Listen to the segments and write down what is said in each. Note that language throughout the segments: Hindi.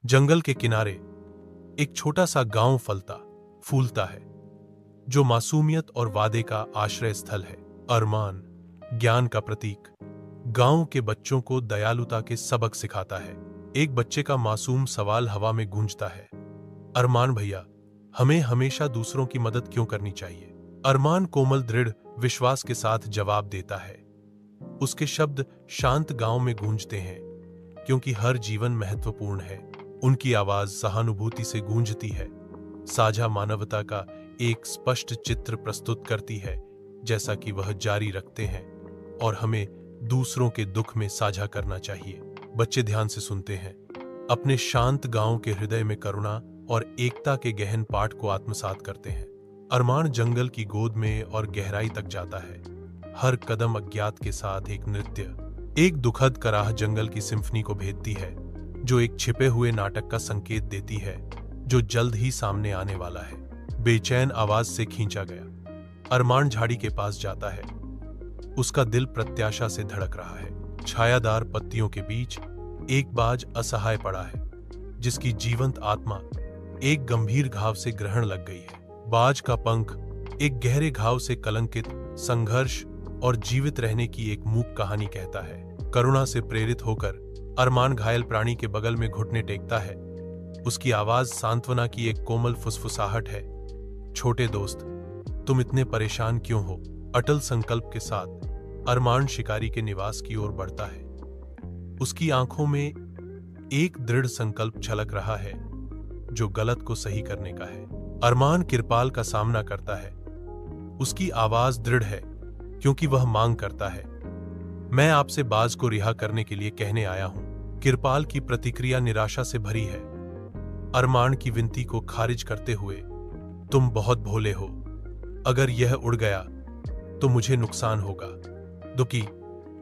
जंगल के किनारे एक छोटा सा गांव फलता फूलता है, जो मासूमियत और वादे का आश्रय स्थल है। अरमान, ज्ञान का प्रतीक, गांव के बच्चों को दयालुता के सबक सिखाता है। एक बच्चे का मासूम सवाल हवा में गूंजता है, अरमान भैया, हमें हमेशा दूसरों की मदद क्यों करनी चाहिए? अरमान कोमल दृढ़ विश्वास के साथ जवाब देता है। उसके शब्द शांत गांव में गूंजते हैं, क्योंकि हर जीवन महत्वपूर्ण है। उनकी आवाज सहानुभूति से गूंजती है, साझा मानवता का एक स्पष्ट चित्र प्रस्तुत करती है, जैसा कि वह जारी रखते हैं और हमें दूसरों के दुख में साझा करना चाहिए। बच्चे ध्यान से सुनते हैं, अपने शांत गांव के हृदय में करुणा और एकता के गहन पाठ को आत्मसात करते हैं। अरमान जंगल की गोद में और गहराई तक जाता है, हर कदम अज्ञात के साथ एक नृत्य। एक दुखद कराह जंगल की सिम्फनी को भेदती है, जो एक छिपे हुए नाटक का संकेत देती है, जो जल्द ही सामने आने वाला है। बेचैन आवाज से खींचा गया, अरमान झाड़ी के पास जाता है। उसका दिल प्रत्याशा से धड़क रहा है। छायादार पत्तियों के बीच एक बाज असहाय पड़ा है, जिसकी जीवंत आत्मा एक गंभीर घाव से ग्रहण लग गई है। बाज का पंख एक गहरे घाव से कलंकित संघर्ष और जीवित रहने की एक मूक कहानी कहता है। करुणा से प्रेरित होकर अरमान घायल प्राणी के बगल में घुटने टेकता है। उसकी आवाज सांत्वना की एक कोमल फुसफुसाहट है। छोटे दोस्त, तुम इतने परेशान क्यों हो? अटल संकल्प के साथ अरमान शिकारी के निवास की ओर बढ़ता है। उसकी आंखों में एक दृढ़ संकल्प छलक रहा है, जो गलत को सही करने का है। अरमान किरपाल का सामना करता है। उसकी आवाज दृढ़ है, क्योंकि वह मांग करता है, मैं आपसे बाज को रिहा करने के लिए कहने आया हूं। किरपाल की प्रतिक्रिया निराशा से भरी है, अरमान की विनती को खारिज करते हुए, तुम बहुत भोले हो, अगर यह उड़ गया तो मुझे नुकसान होगा। दुखी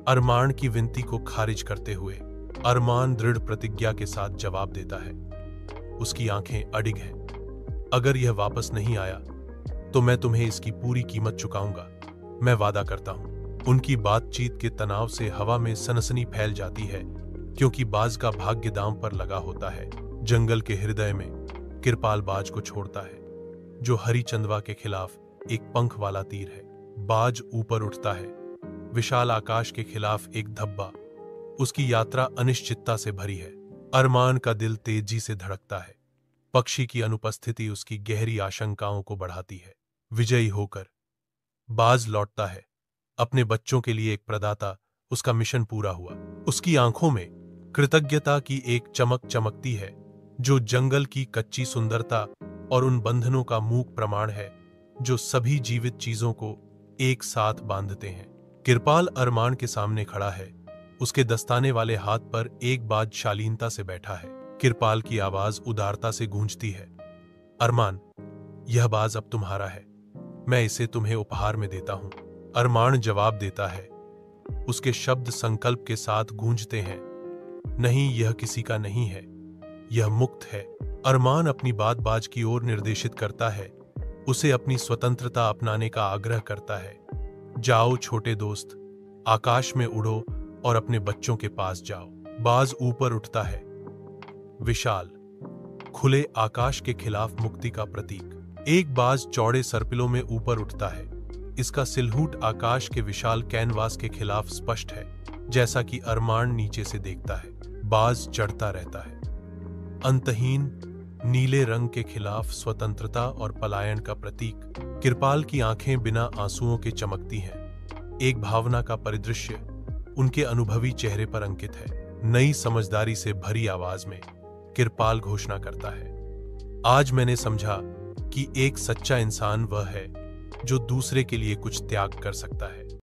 अरमान की विनती को खारिज करते हुए अरमान दृढ़ प्रतिज्ञा के साथ जवाब देता है। उसकी आंखें अडिग हैं, अगर यह वापस नहीं आया तो मैं तुम्हें इसकी पूरी कीमत चुकाऊंगा, मैं वादा करता हूं। उनकी बातचीत के तनाव से हवा में सनसनी फैल जाती है, क्योंकि बाज का भाग्य दांव पर लगा होता है। जंगल के हृदय में किरपाल बाज को छोड़ता है, जो हरी चंदवा के खिलाफ एक पंख वाला तीर है। बाज ऊपर उठता है, विशाल आकाश के खिलाफ एक धब्बा। उसकी यात्रा अनिश्चितता से भरी है। अरमान का दिल तेजी से धड़कता है। पक्षी की अनुपस्थिति उसकी गहरी आशंकाओं को बढ़ाती है। विजयी होकर बाज लौटता है, अपने बच्चों के लिए एक प्रदाता। उसका मिशन पूरा हुआ। उसकी आंखों में कृतज्ञता की एक चमक चमकती है, जो जंगल की कच्ची सुंदरता और उन बंधनों का मूक प्रमाण है, जो सभी जीवित चीजों को एक साथ बांधते हैं। किरपाल अरमान के सामने खड़ा है। उसके दस्ताने वाले हाथ पर एक बाज शालीनता से बैठा है। किरपाल की आवाज उदारता से गूंजती है, अरमान, यह बाज अब तुम्हारा है, मैं इसे तुम्हें उपहार में देता हूं। अरमान जवाब देता है। उसके शब्द संकल्प के साथ गूंजते हैं, नहीं, यह किसी का नहीं है, यह मुक्त है। अरमान अपनी बात बाज की ओर निर्देशित करता है, उसे अपनी स्वतंत्रता अपनाने का आग्रह करता है। जाओ छोटे दोस्त, आकाश में उड़ो और अपने बच्चों के पास जाओ। बाज ऊपर उठता है, विशाल खुले आकाश के खिलाफ मुक्ति का प्रतीक। एक बाज चौड़े सर्पिलों में ऊपर उठता है। इसका सिलहूट आकाश के विशाल कैनवास के खिलाफ स्पष्ट है, जैसा कि अरमान नीचे से देखता है। बाज चढ़ता रहता है, अंतहीन नीले रंग के खिलाफ स्वतंत्रता और पलायन का प्रतीक। किरपाल की आंखें बिना आंसुओं के चमकती हैं। एक भावना का परिदृश्य उनके अनुभवी चेहरे पर अंकित है। नई समझदारी से भरी आवाज में किरपाल घोषणा करता है, आज मैंने समझा कि एक सच्चा इंसान वह है जो दूसरे के लिए कुछ त्याग कर सकता है।